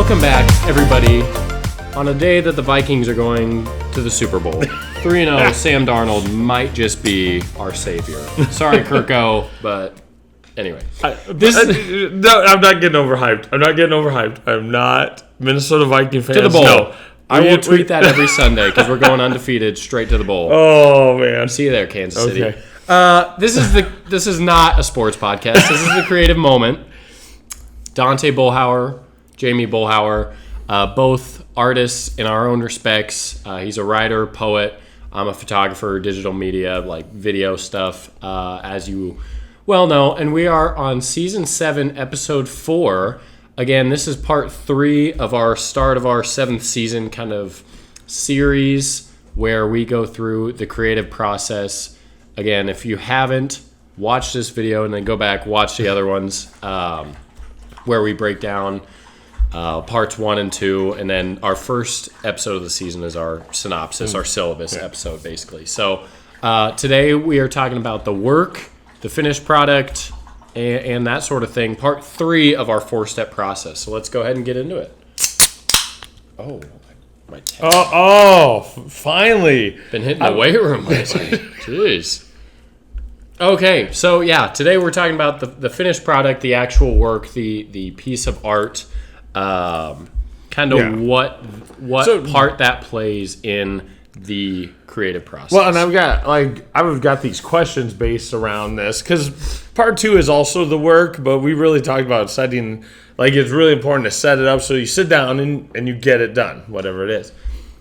Welcome back, everybody, on a day that the Vikings are going to the Super Bowl. 3-0, Sam Darnold might just be our savior. Sorry, Kirko, but anyway. No, I'm not getting overhyped. I'm not Minnesota Viking fans. To the bowl. No. I will tweet that every Sunday because we're going undefeated straight to the bowl. Oh, man. See you there, Kansas City. Okay. This is not a sports podcast. This is the creative moment. Dante Bullhauer, Jamie Bullhauer, both artists in our own respects. He's a writer, poet. I'm a photographer, digital media, like video stuff, as you well know. And we are on season 7, episode 4. Again, this is part 3 of our start of our 7th season kind of series where we go through the creative process. Again, if you haven't watched this video and then go back, watch the other ones where we break down parts 1 and 2, and then our first episode of the season is our synopsis, our syllabus episode, basically. So today we are talking about the work, the finished product, and that sort of thing. Part 3 of our 4-step process. So let's go ahead and get into it. Oh, my Finally. Been hitting the weight room lately. Jeez. Okay, so yeah, today we're talking about the finished product, the actual work, the piece of art, kind of what part that plays in the creative process. Well, and I've got these questions based around this because part 2 is also the work, but we really talked about setting. Like, it's really important to set it up so you sit down and you get it done, whatever it is.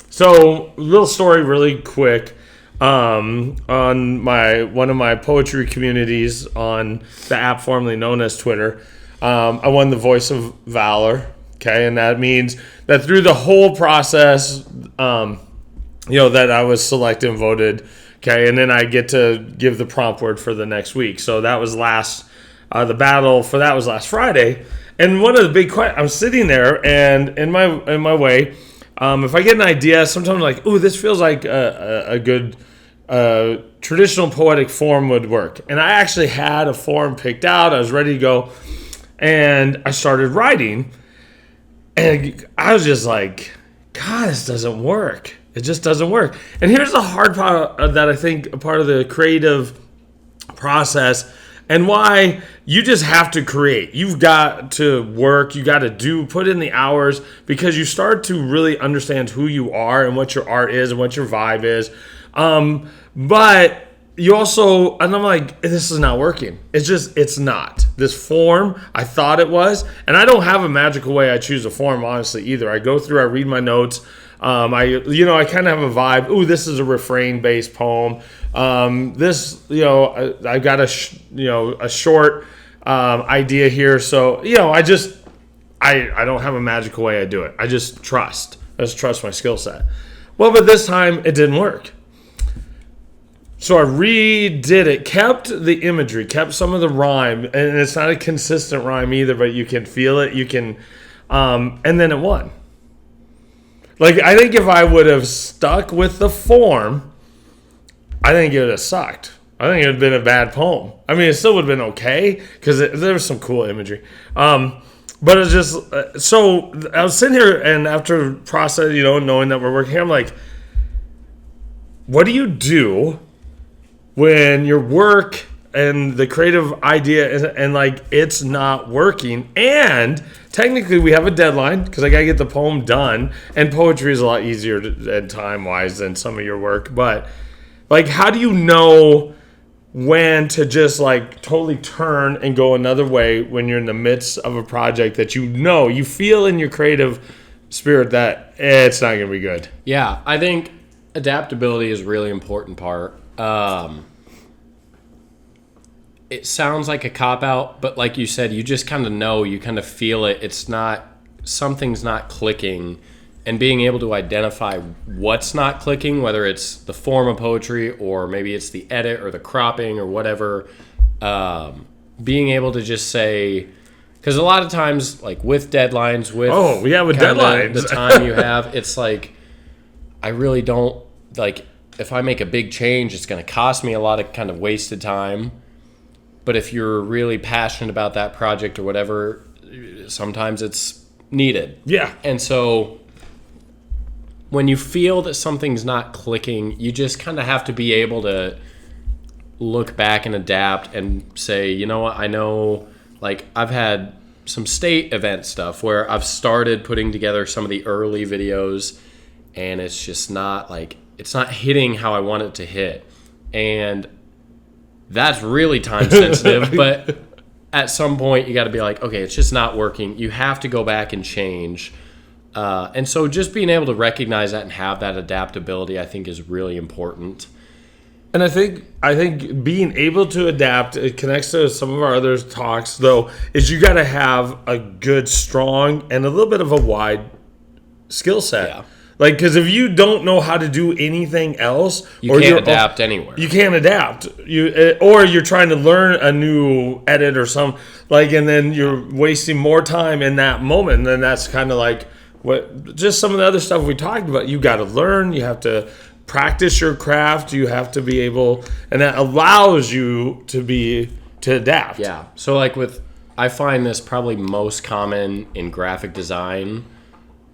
So, little story, really quick. On one of my poetry communities on the app formerly known as Twitter, I won the Voice of Valor. Okay, and that means that through the whole process, that I was selected and voted. Okay, and then I get to give the prompt word for the next week. So that was the battle for that was last Friday. And one of the big questions, I'm sitting there, and in my way, if I get an idea, sometimes I'm like, ooh, this feels like a good traditional poetic form would work. And I actually had a form picked out. I was ready to go. And I started writing. And I was just like, God, this doesn't work. It just doesn't work. And here's the hard part that I think a part of the creative process and why you just have to create. You've got to work. You got to put in the hours because you start to really understand who you are and what your art is and what your vibe is. But you also, and I'm like, this is not working. It's not. This form, I thought it was, and I don't have a magical way I choose a form, honestly, either. I go through, I read my notes. I kind of have a vibe. Ooh, this is a refrain-based poem. I've got a short idea here. So, I don't have a magical way I do it. I just trust my skill set. Well, but this time it didn't work. So I redid it, kept the imagery, kept some of the rhyme, and it's not a consistent rhyme either, but you can feel it, and then it won. Like, I think if I would have stuck with the form, I think it would have sucked. I think it would have been a bad poem. I mean, it still would have been okay, because there was some cool imagery. But it's just, so I was sitting here, and after process, knowing that we're working here, I'm like, what do you do when your work and the creative idea and it's not working, and technically we have a deadline because I gotta get the poem done, and poetry is a lot easier and time wise than some of your work, but how do you know when to just totally turn and go another way when you're in the midst of a project that you feel in your creative spirit that it's not gonna be good? Yeah, I think adaptability is a really important part. It sounds like a cop-out, but like you said, you just kind of know, you kind of feel it. Something's not clicking, and being able to identify what's not clicking, whether it's the form of poetry or maybe it's the edit or the cropping or whatever, being able to just say, because a lot of times, with deadlines, with deadlines, the time you have, it's like, I really don't, if I make a big change, it's going to cost me a lot of kind of wasted time. But if you're really passionate about that project or whatever, sometimes it's needed. Yeah. And so when you feel that something's not clicking, you just kind of have to be able to look back and adapt and say, you know what, I know, like, I've had some state event stuff where I've started putting together some of the early videos and it's just not like, it's not hitting how I want it to hit. And that's really time sensitive, but at some point you got to be like, okay, it's just not working. You have to go back and change. And so just being able to recognize that and have that adaptability, I think, is really important. And I think being able to adapt, it connects to some of our other talks, though, is you got to have a good, strong, and a little bit of a wide skill set. Yeah. Like, because if you don't know how to do anything else, you can't adapt anywhere. You can't adapt. Or you're trying to learn a new edit or some, like, and then you're wasting more time in that moment. And then that's kind of like just some of the other stuff we talked about. You got to learn. You have to practice your craft. You have to be able, and that allows you to adapt. Yeah. So like I find this probably most common in graphic design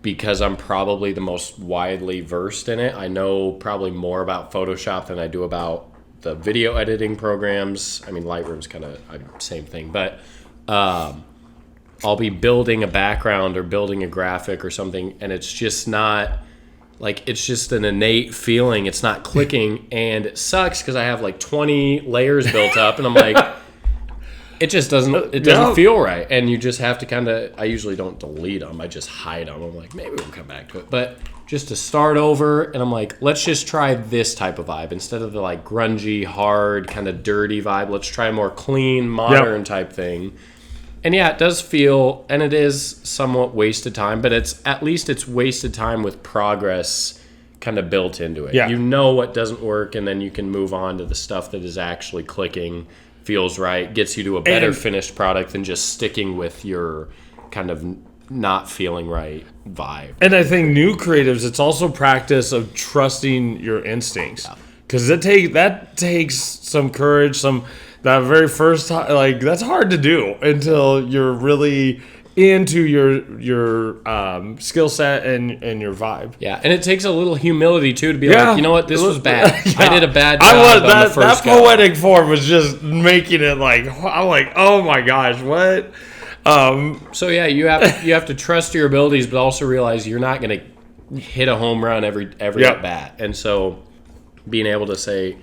because I'm probably the most widely versed in it. I know probably more about Photoshop than I do about the video editing programs. I mean, Lightroom's kind of same thing, but I'll be building a background or building a graphic or something, and it's just not, like, it's just an innate feeling. It's not clicking, and it sucks because I have like 20 layers built up, and I'm like, it just doesn't feel right. And you just have to kind of, I usually don't delete them. I just hide them. I'm like, maybe we'll come back to it. But just to start over, and I'm like, let's just try this type of vibe. Instead of the like grungy, hard, kind of dirty vibe, let's try a more clean, modern type thing. And yeah, it does feel, and it is somewhat wasted time, but at least it's wasted time with progress kind of built into it. Yeah. You know what doesn't work, and then you can move on to the stuff that is actually clicking, feels right, gets you to a better finished product than just sticking with your kind of not feeling right vibe. And I think new creatives, it's also practice of trusting your instincts. Because that takes some courage, that very first time, like, that's hard to do until you're really into your skill set and your vibe. Yeah, and it takes a little humility too to be like, you know what, this was bad. I did a bad job on the first that poetic form was just making it like, I'm like, oh my gosh, what? So yeah, you have to trust your abilities, but also realize you're not going to hit a home run every at bat. And so being able to say,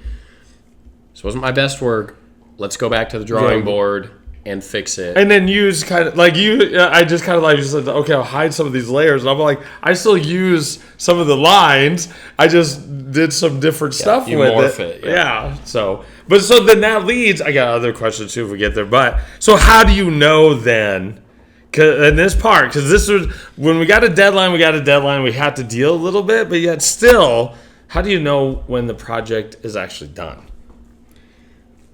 this wasn't my best work. Let's go back to the drawing board and fix it. And then use kind of like I just kind of like just said, okay, I'll hide some of these layers. And I'm like, I still use some of the lines. I just did some different stuff with morph it. it. Yeah. So then that leads. I got other questions too if we get there. But so how do you know then? In this part, because this was when we got a deadline. We had to deal a little bit, but yet still, how do you know when the project is actually done?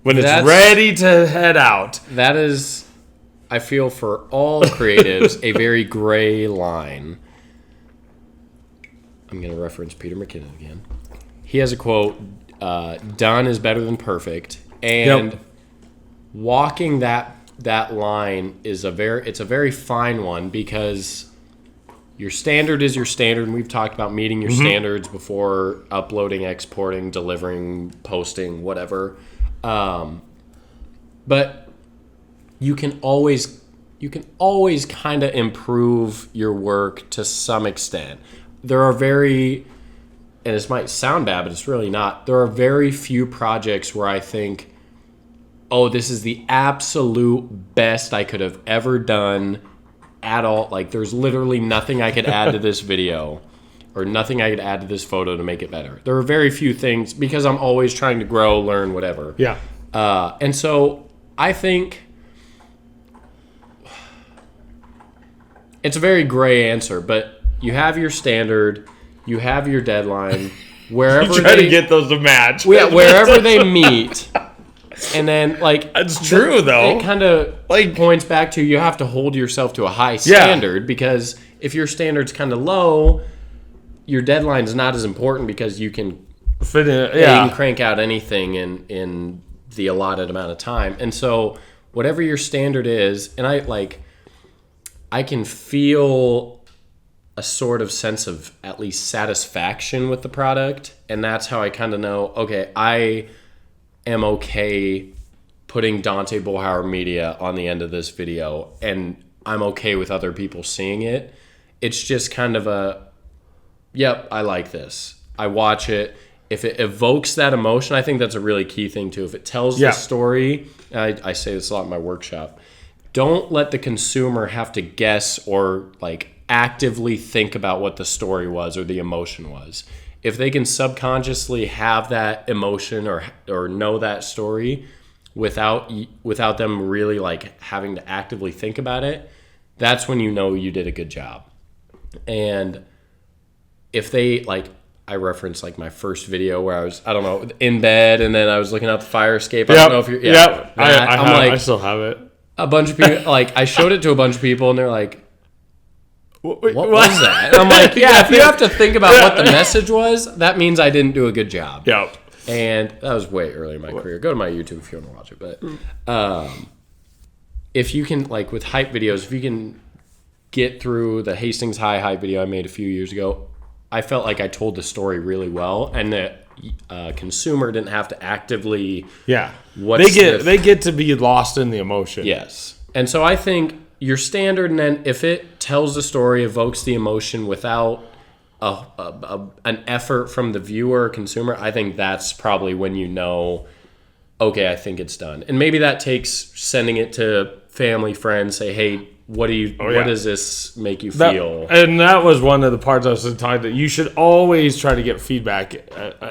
When it's ready to head out. That is, I feel, for all creatives, a very gray line. I'm going to reference Peter McKinnon again. He has a quote, done is better than perfect. And walking that line is a very fine one, because your standard is your standard. And we've talked about meeting your standards before uploading, exporting, delivering, posting, whatever. But you can always kind of improve your work to some extent. There are and this might sound bad, but it's really not. There are very few projects where I think, oh, this is the absolute best I could have ever done at all. Like, there's literally nothing I could add to this video or nothing I could add to this photo to make it better. There are very few things, because I'm always trying to grow, learn, whatever. Yeah. And so I think it's a very gray answer, but you have your standard, you have your deadline, wherever you try to get those to match. Yeah, wherever they meet. And then, like, it's true though. It kind of like points back to, you have to hold yourself to a high standard, because if your standard's kind of low, your deadline's not as important, because you can fit in. You can crank out anything in the allotted amount of time. And so whatever your standard is, and I can feel a sort of sense of at least satisfaction with the product. And that's how I kind of know, okay, I am okay putting Dante Bullhauer Media on the end of this video, and I'm okay with other people seeing it. It's just kind of yep, I like this. I watch it. If it evokes that emotion, I think that's a really key thing too. If it tells the story, I say this a lot in my workshop, don't let the consumer have to guess or like actively think about what the story was or the emotion was. If they can subconsciously have that emotion or know that story without them really like having to actively think about it, that's when you know you did a good job. And if they like, I referenced like my first video where I was, I don't know, in bed and then I was looking out the fire escape. I don't know if you're, I still have it. A bunch of people, like I showed it to a bunch of people and they're like, what was that? And I'm like, yeah, if you have to think about what the message was, that means I didn't do a good job. Yep. And that was way early in my career. Go to my YouTube if you want to watch it. But if you can, like with hype videos, if you can get through the Hastings High hype video I made a few years ago, I felt like I told the story really well, and the consumer didn't have to actively. Yeah, they get to be lost in the emotion. Yes, and so I think your standard, and then if it tells the story, evokes the emotion without an effort from the viewer or consumer, I think that's probably when you know, okay, I think it's done. And maybe that takes sending it to family, friends, say, hey, what does this make you feel? And that was one of the parts I was talking about. You should always try to get feedback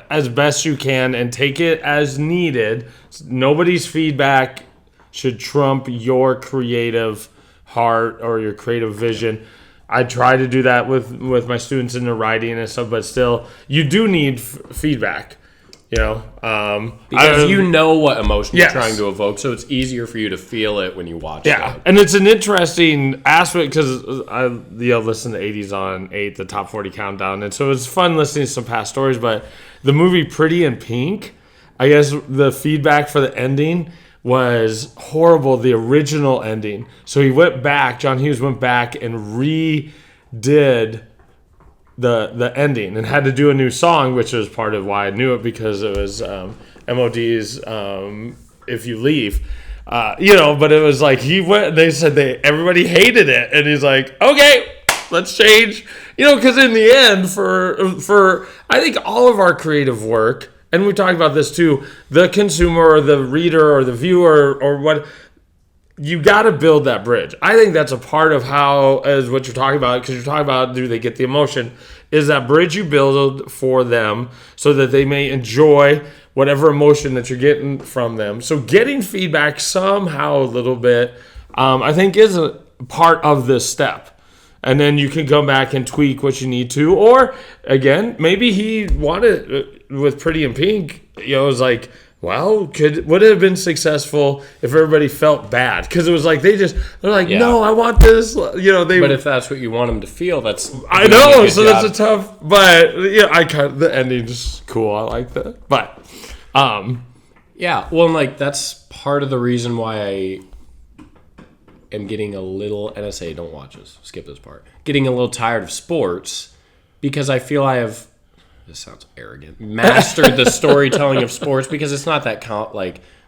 as best you can and take it as needed. Nobody's feedback should trump your creative heart or your creative vision. I try to do that with my students in their writing and stuff, but still, you do need feedback. You know, because you know what emotion you're trying to evoke, so it's easier for you to feel it when you watch it. Yeah, and it's an interesting aspect because I listen to 80s on 8, the top 40 countdown, and so it's fun listening to some past stories. But the movie Pretty in Pink, I guess the feedback for the ending was horrible. The original ending, so John Hughes went back and redid the ending and had to do a new song, which was part of why I knew it, because it was MOD's If You Leave. But it was like they said everybody hated it, and he's like, okay, let's change. Because in the end, for I think all of our creative work, and we talked about this too, the consumer or the reader or the viewer or what, you got to build that bridge. I think that's a part of how, as what you're talking about, because you're talking about, do they get the emotion, is that bridge you build for them so that they may enjoy whatever emotion that you're getting from them. So getting feedback somehow a little bit, I think is a part of this step. And then you can come back and tweak what you need to. Or, again, maybe he wanted, with Pretty in Pink, it was like, well, would it have been successful if everybody felt bad? Because it was like they're like, no, I want this. But if that's what you want them to feel, I know. So that's a tough. But the ending's cool. I like that. But yeah, well, like that's part of the reason why I am getting a little. NSA, don't watch this. Skip this part. Getting a little tired of sports because I feel I have. This sounds arrogant. Mastered the storytelling of sports, because it's not that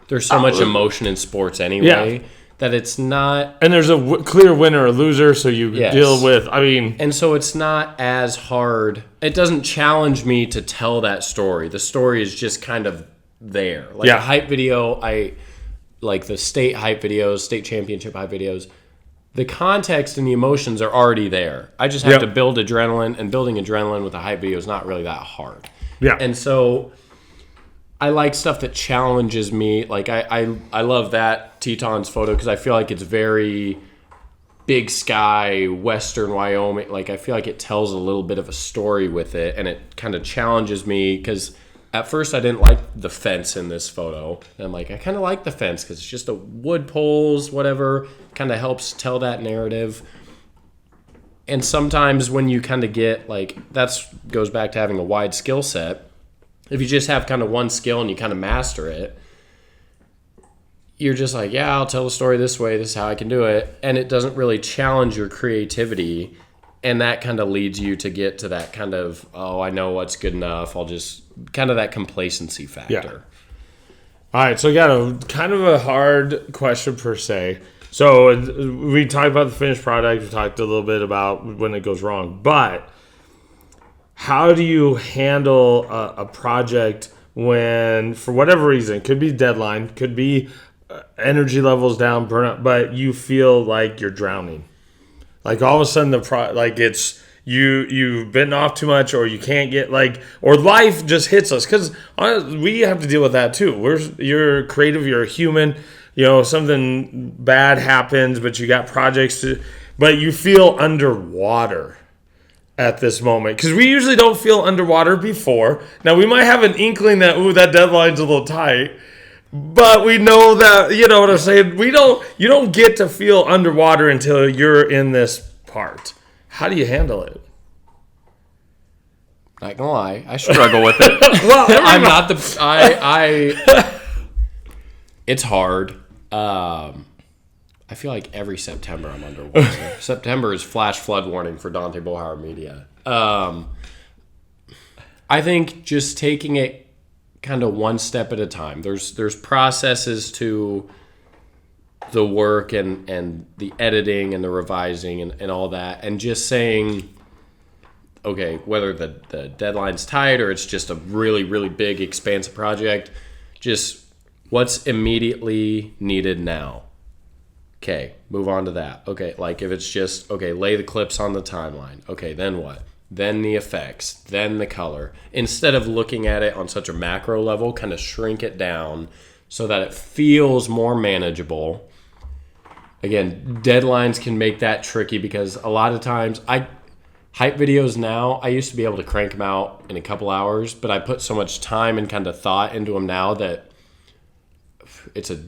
there's so much emotion in sports anyway that it's not. And there's a clear winner or loser, so you deal with. And so it's not as hard. It doesn't challenge me to tell that story. The story is just kind of there. A hype video, I like the state hype videos, state championship hype videos. The context and the emotions are already there. I just have to build adrenaline, and building adrenaline with a hype video is not really that hard. Yeah. And so I like stuff that challenges me. Like I love that Tetons photo because I feel like it's very big sky, western Wyoming. Like I feel like it tells a little bit of a story with it, and it kind of challenges me because at first I didn't like the fence in this photo. And I'm like, I kind of like the fence because it's just a wood poles, whatever, kind of helps tell that narrative. And sometimes when you kind of get goes back to having a wide skill set. If you just have kind of one skill and you kind of master it, you're just like, yeah, I'll tell the story this way. This is how I can do it. And it doesn't really challenge your creativity. And that kind of leads you to get to that kind of, oh, I know what's good enough. I'll just kind of that complacency factor. Yeah. All right. So we got a kind of a hard question per se. So we talked about the finished product. We talked a little bit about when it goes wrong. But how do you handle a project when, for whatever reason, could be deadline, could be energy levels down, burnout, but you feel like you're drowning? Like all of a sudden it's you've bitten off too much, or you can't get or life just hits us, because we have to deal with that too. You're creative, you're a human. Something bad happens, but you got projects but you feel underwater at this moment, because we usually don't feel underwater before. Now we might have an inkling that that deadline's a little tight, but we know that, you know what I'm saying? You don't get to feel underwater until you're in this part. How do you handle it? Not gonna lie, I struggle with it. Well, I'm not it's hard. I feel like every September I'm underwater. September is flash flood warning for Dante Bohauer Media. I think just taking it kind of one step at a time. There's processes to the work and the editing and the revising and all that, and just saying, okay, whether the deadline's tight or it's just a really, really big, expansive project, just what's immediately needed now. Okay, move on to that. Okay, like if it's just, okay, lay the clips on the timeline. Okay, then what? Then the effects, then the color. Instead of looking at it on such a macro level, kind of shrink it down so that it feels more manageable. Again, deadlines can make that tricky, because a lot of times hype videos now, I used to be able to crank them out in a couple hours, but I put so much time and kind of thought into them now that it's a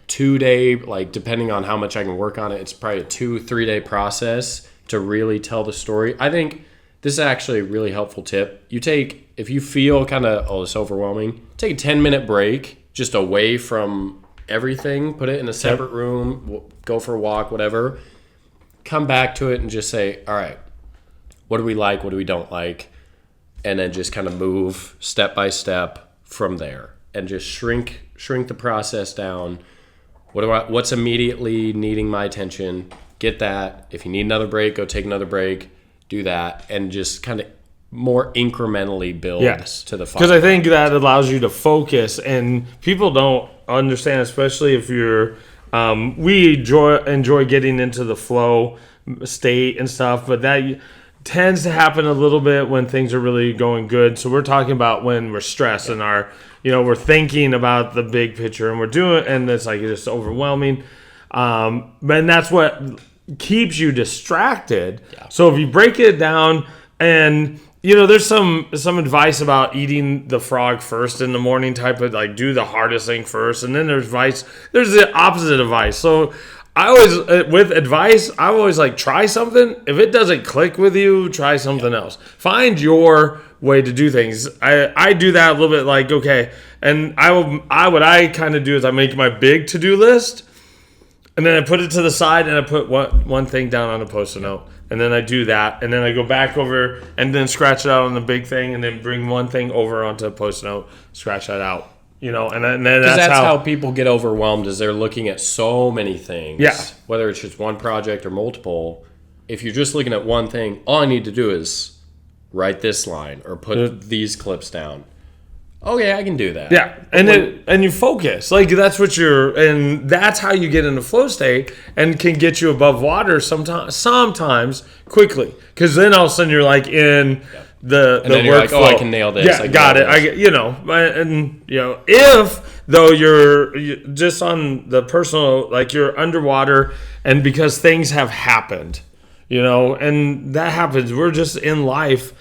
2-day, depending on how much I can work on it, it's probably a 2-3 day process to really tell the story. I think this is actually a really helpful tip. If you feel kind of, oh, it's overwhelming, take a 10-minute break just away from everything, put it in a separate room, go for a walk, whatever. Come back to it and just say, all right, what do we like, what do we don't like? And then just kind of move step by step from there and just shrink the process down. What's immediately needing my attention? Get that. If you need another break, go take another break. Do that, and just kind of more incrementally build to the final. Because I think that allows you to focus, and people don't understand, especially if you're we enjoy getting into the flow state and stuff, but that tends to happen a little bit when things are really going good. So we're talking about when we're stressed and we're thinking about the big picture, and and it's just overwhelming. And that's what keeps you distracted. Yeah. So if you break it down, and there's some advice about eating the frog first in the morning, type of do the hardest thing first, and then there's the opposite advice. So I always try something. If it doesn't click with you, try something else. Find your way to do things. I do that a little bit, okay, and what I kind of do is I make my big to-do list, and then I put it to the side, and I put one thing down on a Post-it note. And then I do that, and then I go back over and then scratch it out on the big thing, and then bring one thing over onto a Post-it note, scratch that out. And then that's how people get overwhelmed, is they're looking at so many things. Yeah. Whether it's just one project or multiple. If you're just looking at one thing, all I need to do is write this line or put these clips down. Okay, I can do that. Yeah, and you focus. That's what and that's how you get into flow state and can get you above water sometimes quickly. Because then all of a sudden you're in the workflow. Oh, I can nail this. Yeah, got it. If though you're just on the personal, you're underwater, and because things have happened, and that happens. We're just in life.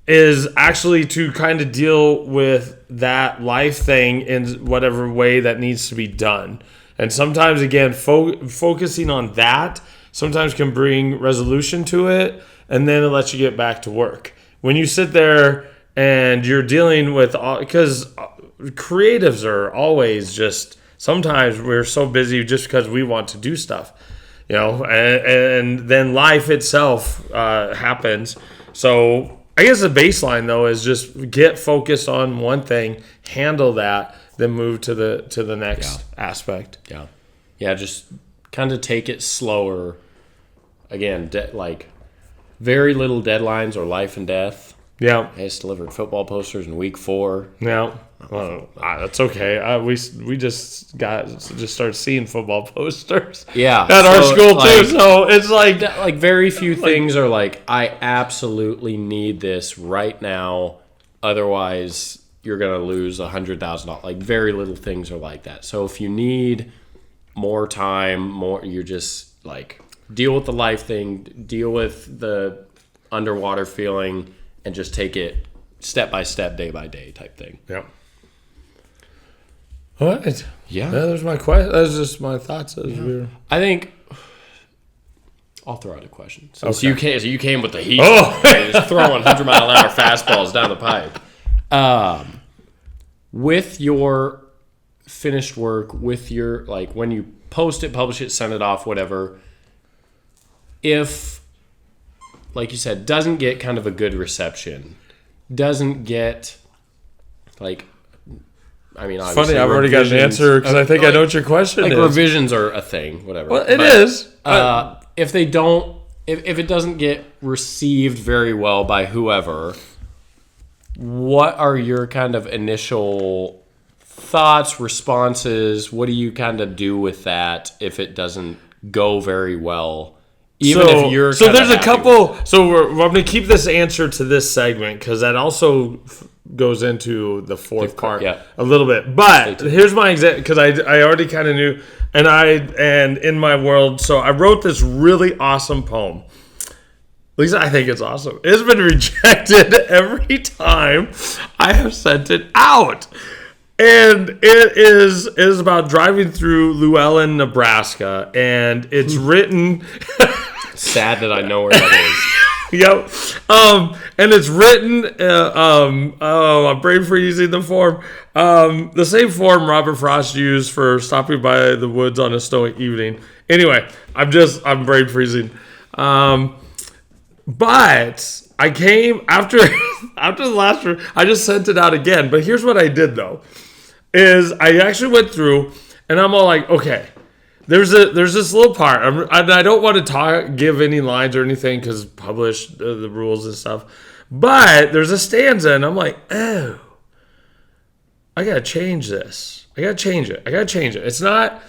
Is actually to kind of deal with that life thing in whatever way that needs to be done. And sometimes, again, focusing on that sometimes can bring resolution to it, and then it lets you get back to work. When you sit there and you're dealing with because creatives are always just sometimes we're so busy just because we want to do stuff, and then life itself happens. So I guess the baseline though is just get focused on one thing, handle that, then move to the next aspect. Yeah. Just kind of take it slower. Again, like very little deadlines or life and death. Yeah. I just delivered football posters in week 4. Yeah. Well, that's okay. We just started seeing football posters. Yeah. At our school too. So it's like very few things are like, I absolutely need this right now. Otherwise, you're gonna lose $100,000. Like very little things are like that. So if you need more time, you're just like deal with the life thing, deal with the underwater feeling, and just take it step by step, day by day type thing. Yeah. All right. Yeah. There's my question. That's just my thoughts as we're. I think I'll throw out a question. So you came with the heat. Just throwing 100-mile-an-hour fastballs down the pipe. With your finished work, with your when you post it, publish it, send it off, whatever. If, like you said, doesn't get kind of a good reception, doesn't get obviously, funny, I've already got an answer because I think I know what your question is. Revisions are a thing, whatever. Well, it is. If they don't, if it doesn't get received very well by whoever, what are your kind of initial thoughts, responses? What do you kind of do with that if it doesn't go very well? If you're there's a couple. So I'm going to keep this answer to this segment because that also goes into the fourth part a little bit. But here's my example because I already kind of knew, and in my world, so I wrote this really awesome poem. At least I think it's awesome. It's been rejected every time I have sent it out. And it is about driving through Llewellyn, Nebraska, and it's written. Sad that I know where that is. Yep. And it's written. I'm brain freezing the form. The same form Robert Frost used for stopping by the woods on a snowy evening. Anyway, I'm brain freezing. But I came after the last one. I just sent it out again. But here's what I did though. Is I actually went through and I'm all like, okay, there's this little part. I don't want to give any lines or anything because publish the rules and stuff. But there's a stanza and I'm like, oh, I got to change this. I got to change it. It's not,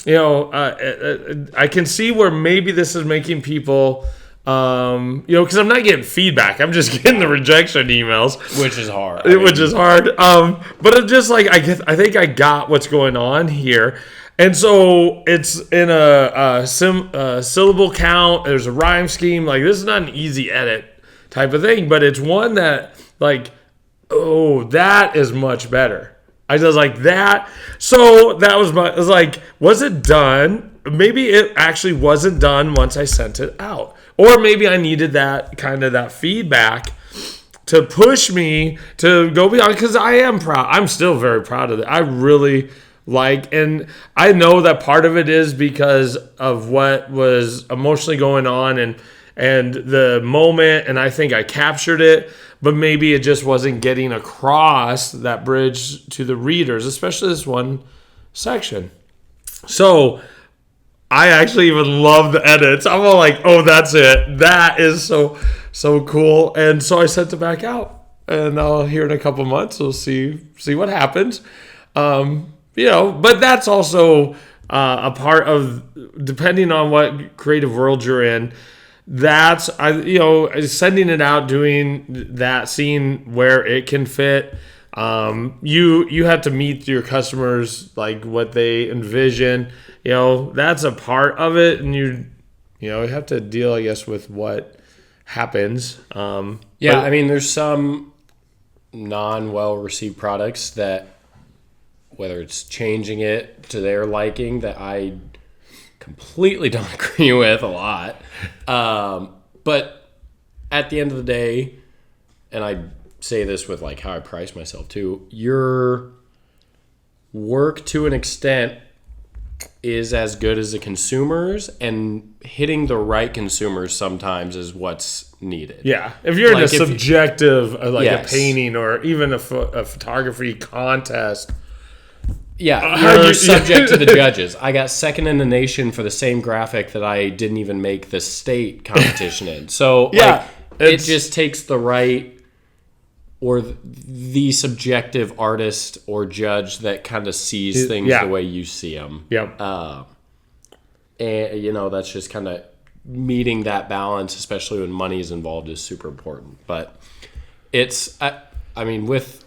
I can see where maybe this is making people, because I'm not getting feedback. I'm just getting the rejection emails, which is hard. But it's just like I think I got what's going on here, and so it's in a syllable count. There's a rhyme scheme. Like this is not an easy edit type of thing, but it's one that that is much better. I was like that. So that was it done? Maybe it actually wasn't done once I sent it out. Or maybe I needed that feedback to push me to go beyond, because I am proud. I'm still very proud of it. I really and I know that part of it is because of what was emotionally going on and the moment, and I think I captured it, but maybe it just wasn't getting across that bridge to the readers, especially this one section. So I actually even love the edits. I'm all like, oh, that's it. That is so cool. And so I sent it back out. And I'll hear in a couple months. We'll see what happens. But that's also a part of, depending on what creative world you're in, that's, sending it out, doing that, seeing where it can fit. You have to meet your customers, like what they envision. That's a part of it, and you have to deal, I guess, with what happens. There's some non-well-received products that, whether it's changing it to their liking, that I completely don't agree with a lot. But at the end of the day, and I say this with how I price myself too, work to an extent is as good as the consumers, and hitting the right consumers sometimes is what's needed. Yeah, if you're in Like, a subjective, like Yes. a painting or even a photography contest, Yeah, you're subject to the judges. I got second in the nation for the same graphic that I didn't even make the state competition in. So Yeah, it just takes the right or the subjective artist or judge that kind of sees things yeah. the way you see them. Yep. And, that's just kind of meeting that balance, especially when money is involved, is super important. But it's, with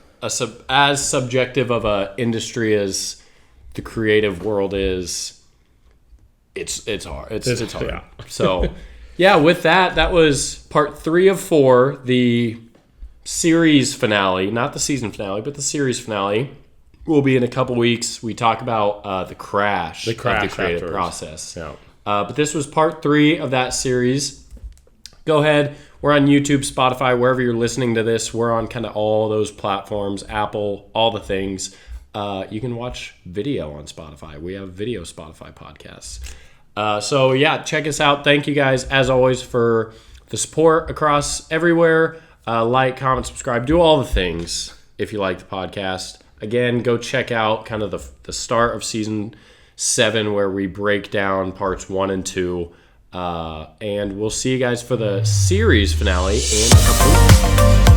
as subjective of a industry as the creative world is, it's hard. It's hard. Yeah. So, with that was part 3 of 4, the series finale, not the season finale, but the series finale. Will be in a couple weeks. We talk about the crash of the creative afterwards. process. Yeah. But this was part 3 of that series. Go ahead. We're on YouTube, Spotify, wherever you're listening to this. We're on kind of all those platforms, Apple, all the things. You can watch video on Spotify. We have video Spotify podcasts. Check us out. Thank you guys, as always, for the support across everywhere. Like, comment, subscribe. Do all the things if you like the podcast. Again, go check out kind of the start of season 7 where we break down parts 1 and 2. And we'll see you guys for the series finale in a couple weeks.